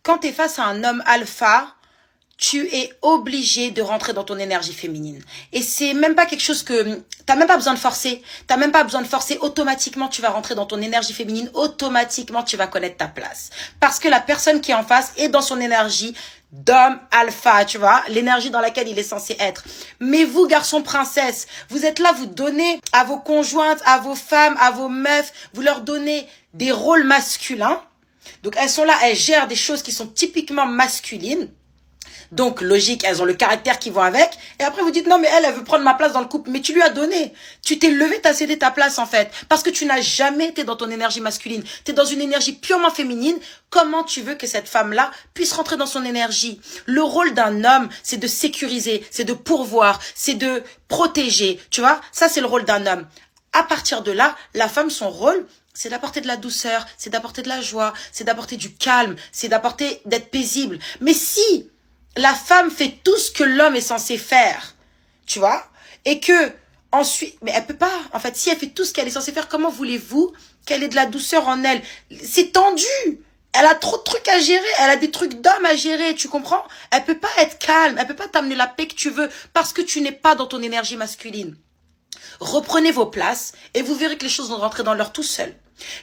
quand tu es face à un homme alpha, tu es obligé de rentrer dans ton énergie féminine. Et c'est même pas quelque chose que t'as même pas besoin de forcer. T'as même pas besoin de forcer. Automatiquement, tu vas rentrer dans ton énergie féminine. Automatiquement, tu vas connaître ta place. Parce que la personne qui est en face est dans son énergie d'homme alpha, tu vois, l'énergie dans laquelle il est censé être. Mais vous, garçons princesses, vous êtes là, vous donnez à vos conjointes, à vos femmes, à vos meufs, vous leur donnez des rôles masculins. Donc, elles sont là, elles gèrent des choses qui sont typiquement masculines. Donc, logique, elles ont le caractère qui va avec. Et après, vous dites, non, mais elle veut prendre ma place dans le couple. Mais tu lui as donné. Tu t'es levé, t'as cédé ta place, en fait. Parce que tu n'as jamais été dans ton énergie masculine. Tu es dans une énergie purement féminine. Comment tu veux que cette femme-là puisse rentrer dans son énergie? Le rôle d'un homme, c'est de sécuriser, c'est de pourvoir, c'est de protéger. Tu vois, ça, c'est le rôle d'un homme. À partir de là, la femme, son rôle, c'est d'apporter de la douceur, c'est d'apporter de la joie, c'est d'apporter du calme, c'est d'être paisible. Mais si la femme fait tout ce que l'homme est censé faire, tu vois, et que ensuite, mais elle peut pas, en fait, si elle fait tout ce qu'elle est censée faire, comment voulez-vous qu'elle ait de la douceur en elle? C'est tendu, elle a trop de trucs à gérer, elle a des trucs d'homme à gérer, tu comprends? Elle peut pas être calme, elle peut pas t'amener la paix que tu veux, parce que tu n'es pas dans ton énergie masculine. Reprenez vos places, et vous verrez que les choses vont rentrer dans l'ordre tout seul.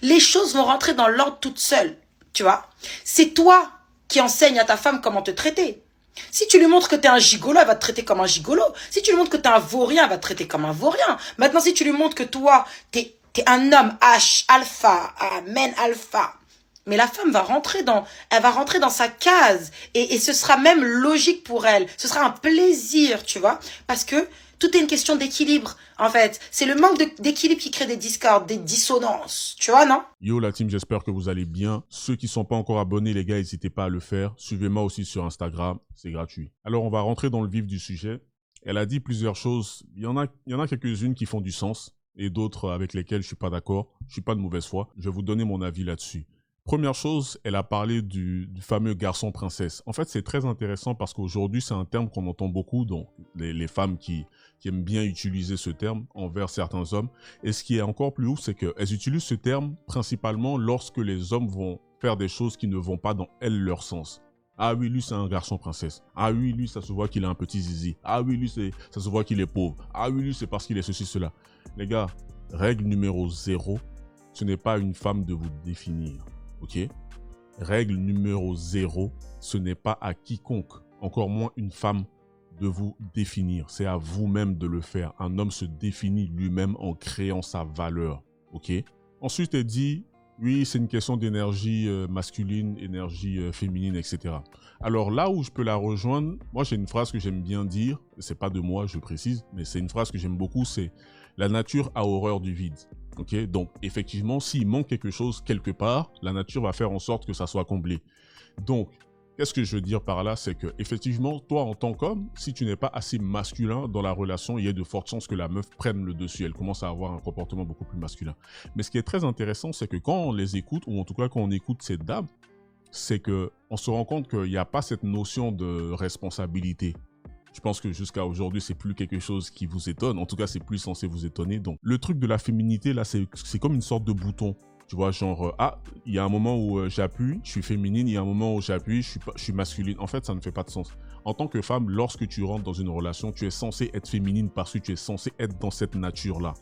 Les choses vont rentrer dans l'ordre toutes seules, tu vois. C'est toi qui enseignes à ta femme comment te traiter. Si tu lui montres que tu es un gigolo, elle va te traiter comme un gigolo. Si tu lui montres que tu es un vaurien, elle va te traiter comme un vaurien. Maintenant, si tu lui montres que toi, tu es un homme alpha, man alpha, mais la femme elle va rentrer dans sa case. Et ce sera même logique pour elle. Ce sera un plaisir, tu vois. Parce que tout est une question d'équilibre, en fait. C'est le manque d'équilibre qui crée des discordes, des dissonances. Tu vois, non? Yo la team, j'espère que vous allez bien. Ceux qui sont pas encore abonnés, les gars, n'hésitez pas à le faire. Suivez-moi aussi sur Instagram, c'est gratuit. Alors, on va rentrer dans le vif du sujet. Elle a dit plusieurs choses. Il y en a quelques-unes qui font du sens et d'autres avec lesquelles je suis pas d'accord. Je suis pas de mauvaise foi. Je vais vous donner mon avis là-dessus. Première chose, elle a parlé du fameux garçon princesse. En fait, c'est très intéressant parce qu'aujourd'hui, c'est un terme qu'on entend beaucoup, donc les femmes qui aiment bien utiliser ce terme envers certains hommes. Et ce qui est encore plus ouf, c'est qu'elles utilisent ce terme principalement lorsque les hommes vont faire des choses qui ne vont pas dans leur sens. Ah oui, lui, c'est un garçon princesse. Ah oui, lui, ça se voit qu'il a un petit zizi. Ah oui, lui, ça se voit qu'il est pauvre. Ah oui, lui, c'est parce qu'il est ceci, cela. Les gars, règle numéro 0, ce n'est pas une femme de vous définir. Ok? Règle numéro 0, ce n'est pas à quiconque, encore moins une femme, de vous définir. C'est à vous-même de le faire. Un homme se définit lui-même en créant sa valeur. Ok? Ensuite, elle dit, oui, c'est une question d'énergie masculine, énergie féminine, etc. Alors là où je peux la rejoindre, moi j'ai une phrase que j'aime bien dire, c'est pas de moi, je précise, mais c'est une phrase que j'aime beaucoup, c'est « La nature a horreur du vide ». Ok, donc effectivement, s'il manque quelque chose quelque part, la nature va faire en sorte que ça soit comblé. Donc, qu'est-ce que je veux dire par là? C'est que effectivement, toi en tant qu'homme, si tu n'es pas assez masculin dans la relation, il y a de fortes chances que la meuf prenne le dessus. Elle commence à avoir un comportement beaucoup plus masculin. Mais ce qui est très intéressant, c'est que quand on les écoute, ou en tout cas quand on écoute cette dame, c'est qu'on se rend compte qu'il n'y a pas cette notion de responsabilité. Je pense que jusqu'à aujourd'hui, c'est plus quelque chose qui vous étonne. En tout cas, c'est plus censé vous étonner. Donc, le truc de la féminité, là, c'est comme une sorte de bouton. Tu vois, genre, il y a un moment où j'appuie, je suis féminine. Il y a un moment où j'appuie, je suis masculine. En fait, ça ne fait pas de sens. En tant que femme, lorsque tu rentres dans une relation, tu es censé être féminine parce que tu es censé être dans cette nature-là.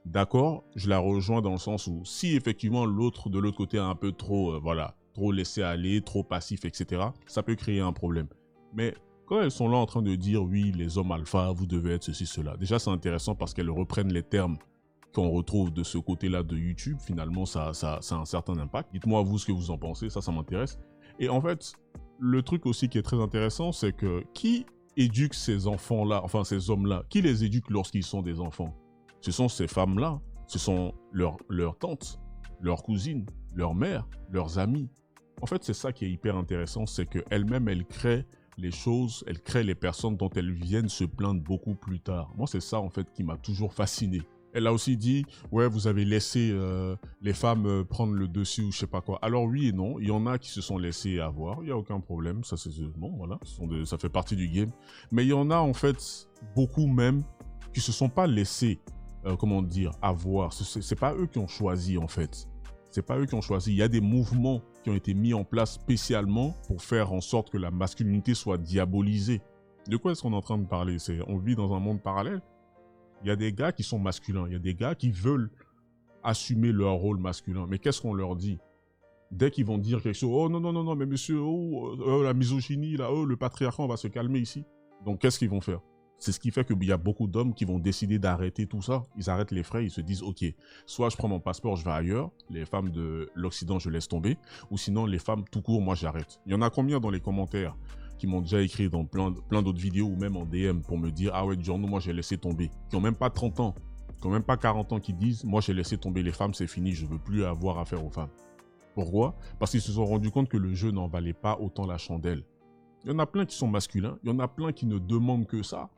D'accord? Je la rejoins dans le sens où si effectivement l'autre de l'autre côté a un peu trop, trop laissé aller, trop passif, etc., ça peut créer un problème. Mais quand elles sont là en train de dire « oui, les hommes alpha, vous devez être ceci, cela », déjà c'est intéressant parce qu'elles reprennent les termes qu'on retrouve de ce côté-là de YouTube. Finalement, ça a un certain impact. Dites-moi vous ce que vous en pensez, ça m'intéresse. Et en fait, le truc aussi qui est très intéressant, c'est que qui éduque ces enfants-là, enfin ces hommes-là, qui les éduque lorsqu'ils sont des enfants? Ce sont ces femmes-là, ce sont leurs tantes, leurs cousines, leurs mères, leurs amis. En fait, c'est ça qui est hyper intéressant, c'est qu'elles-mêmes, elles créent les choses, elles créent les personnes dont elles viennent se plaindre beaucoup plus tard. Moi, c'est ça, en fait, qui m'a toujours fasciné. Elle a aussi dit, ouais, vous avez laissé les femmes prendre le dessus ou je sais pas quoi. Alors oui et non, il y en a qui se sont laissés avoir, il n'y a aucun problème, ça c'est bon, voilà, ça fait partie du game. Mais il y en a, en fait, beaucoup même, qui se sont pas laissés, comment dire, avoir. C'est pas eux qui ont choisi, en fait. C'est pas eux qui ont choisi. Il y a des mouvements qui ont été mis en place spécialement pour faire en sorte que la masculinité soit diabolisée. De quoi est-ce qu'on est en train de parler? On vit dans un monde parallèle. Il y a des gars qui sont masculins. Il y a des gars qui veulent assumer leur rôle masculin. Mais qu'est-ce qu'on leur dit? Dès qu'ils vont dire quelque chose, oh non, non, non, non, mais monsieur, la misogynie, là, le patriarcat, on va se calmer ici. Donc qu'est-ce qu'ils vont faire? C'est ce qui fait qu'il y a beaucoup d'hommes qui vont décider d'arrêter tout ça. Ils arrêtent les frais, ils se disent, ok, soit je prends mon passeport, je vais ailleurs, les femmes de l'Occident, je laisse tomber, ou sinon les femmes tout court, moi j'arrête. Il y en a combien dans les commentaires qui m'ont déjà écrit dans plein d'autres vidéos ou même en DM pour me dire, ah ouais, Giorno, moi j'ai laissé tomber, qui n'ont même pas 30 ans, qui n'ont même pas 40 ans, qui disent, moi j'ai laissé tomber les femmes, c'est fini, je ne veux plus avoir affaire aux femmes. Pourquoi? Parce qu'ils se sont rendus compte que le jeu n'en valait pas autant la chandelle. Il y en a plein qui sont masculins, il y en a plein qui ne demandent que ça.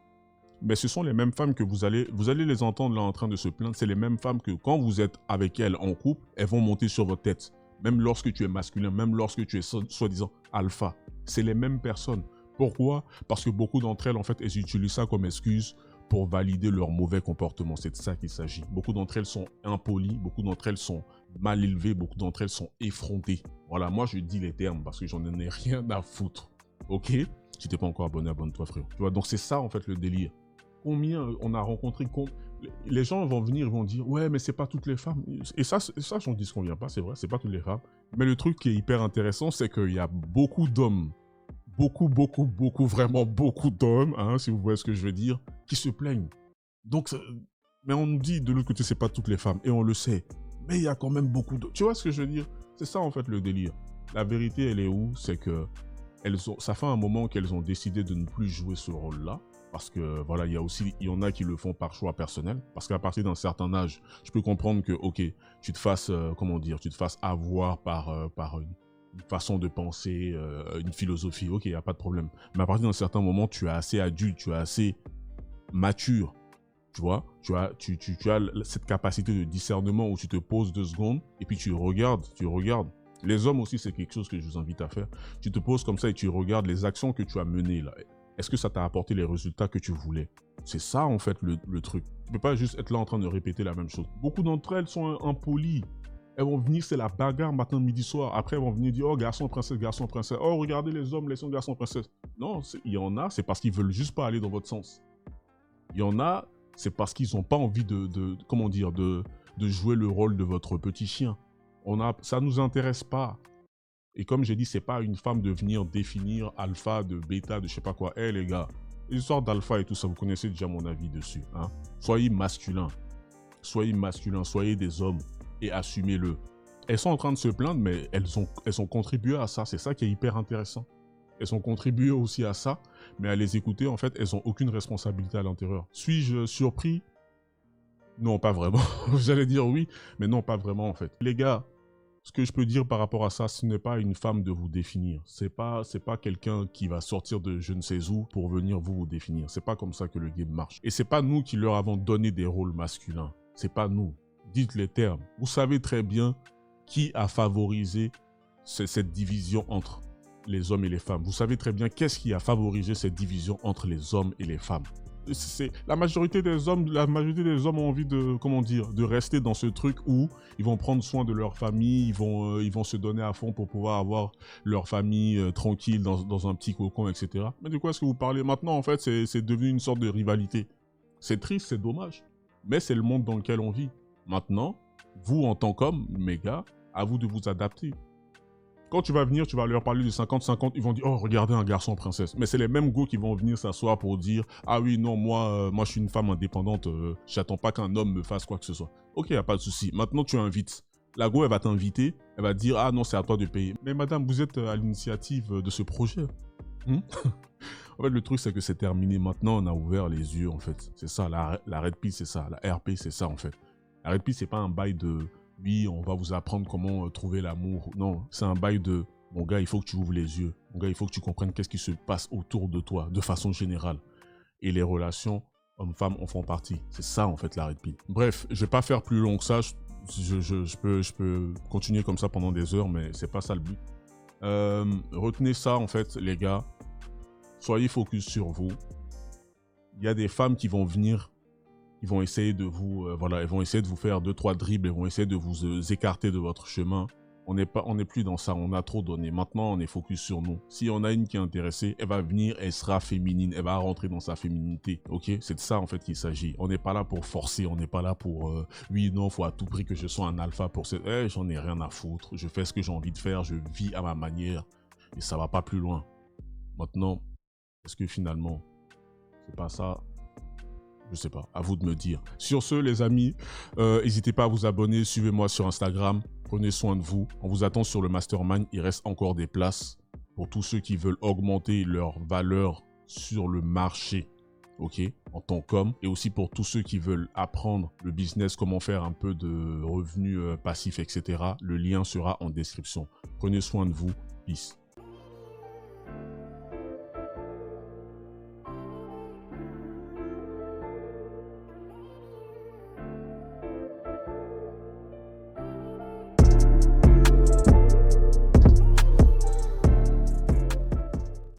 Mais ce sont les mêmes femmes que vous allez les entendre là en train de se plaindre. C'est les mêmes femmes que quand vous êtes avec elles en couple, elles vont monter sur votre tête. Même lorsque tu es masculin, même lorsque tu es soi-disant alpha. C'est les mêmes personnes. Pourquoi? Parce que beaucoup d'entre elles, en fait, elles utilisent ça comme excuse pour valider leur mauvais comportement. C'est de ça qu'il s'agit. Beaucoup d'entre elles sont impolies, beaucoup d'entre elles sont mal élevées, beaucoup d'entre elles sont effrontées. Voilà, moi je dis les termes parce que j'en ai rien à foutre. Ok? Si t'es pas encore abonné, abonne-toi frère. Tu vois, donc c'est ça en fait le délire. Combien on a rencontré, les gens vont venir, ils vont dire ouais mais c'est pas toutes les femmes. Et ça j'en dis ce qu'on vient pas, c'est vrai, c'est pas toutes les femmes. Mais le truc qui est hyper intéressant, c'est qu'il y a beaucoup d'hommes, beaucoup, vraiment beaucoup d'hommes, hein, si vous voyez ce que je veux dire, qui se plaignent. Donc, mais on nous dit de l'autre côté c'est pas toutes les femmes, et on le sait. Mais il y a quand même beaucoup de... Tu vois ce que je veux dire? C'est ça en fait le délire. La vérité elle est où? C'est que ça fait un moment qu'elles ont décidé de ne plus jouer ce rôle-là. Parce que voilà, il y en a qui le font par choix personnel. Parce qu'à partir d'un certain âge, je peux comprendre que, ok, tu te fasses, tu te fasses avoir par une façon de penser, une philosophie, ok, il n'y a pas de problème. Mais à partir d'un certain moment, tu es assez adulte, tu es assez mature, tu vois, tu as cette capacité de discernement où tu te poses 2 secondes et puis tu regardes. Les hommes aussi, c'est quelque chose que je vous invite à faire. Tu te poses comme ça et tu regardes les actions que tu as menées là. Est-ce que ça t'a apporté les résultats que tu voulais? C'est ça, en fait, le truc. Tu peux pas juste être là en train de répéter la même chose. Beaucoup d'entre elles sont impolies. Elles vont venir, c'est la bagarre matin, midi, soir. Après, elles vont venir dire, oh, garçon, princesse, garçon, princesse. Oh, regardez les hommes, laissons garçon, princesse. Non, il y en a, c'est parce qu'ils veulent juste pas aller dans votre sens. Il y en a, c'est parce qu'ils n'ont pas envie de jouer le rôle de votre petit chien. Ça nous intéresse pas. Et comme j'ai dit, c'est pas une femme de venir définir alpha, de bêta, de je sais pas quoi. Les gars, l'histoire d'alpha et tout ça, vous connaissez déjà mon avis dessus. Hein? Soyez masculins, soyez des hommes et assumez-le. Elles sont en train de se plaindre, mais elles ont contribué à ça. C'est ça qui est hyper intéressant. Elles ont contribué aussi à ça, mais à les écouter, en fait, elles n'ont aucune responsabilité à l'intérieur. Suis-je surpris? Non, pas vraiment. J'allais dire oui, mais non, pas vraiment, en fait. Les gars, ce que je peux dire par rapport à ça, ce n'est pas une femme de vous définir. C'est pas quelqu'un qui va sortir de je ne sais où pour venir vous définir. C'est pas comme ça que le game marche. Et c'est pas nous qui leur avons donné des rôles masculins. C'est pas nous. Dites les termes. Vous savez très bien qui a favorisé cette division entre les hommes et les femmes. Vous savez très bien qu'est-ce qui a favorisé cette division entre les hommes et les femmes. La majorité des hommes ont envie de rester dans ce truc où ils vont prendre soin de leur famille, ils vont se donner à fond pour pouvoir avoir leur famille tranquille dans un petit cocon, etc. Mais de quoi est-ce que vous parlez maintenant? En fait, c'est devenu une sorte de rivalité. C'est triste, c'est dommage, mais c'est le monde dans lequel on vit. Maintenant, vous en tant qu'homme, mes gars, à vous de vous adapter. Quand tu vas venir, tu vas leur parler de 50-50, ils vont dire « Oh, regardez un garçon princesse ». Mais c'est les mêmes go qui vont venir s'asseoir pour dire « Ah oui, non, moi je suis une femme indépendante, j'attends pas qu'un homme me fasse quoi que ce soit ». Ok, y a pas de souci. Maintenant, tu invites. La go, elle va t'inviter, elle va te dire « Ah non, c'est à toi de payer ». Mais madame, vous êtes à l'initiative de ce projet. En fait, le truc, c'est que c'est terminé. Maintenant, on a ouvert les yeux, en fait. C'est ça, la Red Pill, c'est ça. La RP, c'est ça, en fait. La Red Pill, c'est pas un bail de... Oui, on va vous apprendre comment trouver l'amour. Non, c'est un bail de... Mon gars, il faut que tu ouvres les yeux. Mon gars, il faut que tu comprennes qu'est-ce qui se passe autour de toi, de façon générale. Et les relations hommes-femmes en font partie. C'est ça, en fait, la Red Pill. Bref, je vais pas faire plus long que ça. Je peux continuer comme ça pendant des heures, mais c'est pas ça le but. Retenez ça, en fait, les gars. Soyez focus sur vous. Il y a des femmes qui vont venir ils vont essayer de vous, voilà, ils vont essayer de vous faire 2-3 dribbles, ils vont essayer de vous écarter de votre chemin. On n'est plus dans ça, on a trop donné. Maintenant, on est focus sur nous. Si on a une qui est intéressée, elle va venir, elle sera féminine, elle va rentrer dans sa féminité, ok? C'est de ça, en fait, qu'il s'agit. On n'est pas là pour forcer, on n'est pas là pour, oui, non, faut à tout prix que je sois un alpha pour cette... j'en ai rien à foutre, je fais ce que j'ai envie de faire, je vis à ma manière, et ça va pas plus loin. Maintenant, est-ce que finalement, c'est pas ça? Je sais pas, à vous de me dire. Sur ce, les amis, n'hésitez pas à vous abonner, suivez-moi sur Instagram. Prenez soin de vous. On vous attend sur le Mastermind. Il reste encore des places pour tous ceux qui veulent augmenter leur valeur sur le marché, ok, en tant qu'homme. Et aussi pour tous ceux qui veulent apprendre le business, comment faire un peu de revenus passifs, etc. Le lien sera en description. Prenez soin de vous. Peace.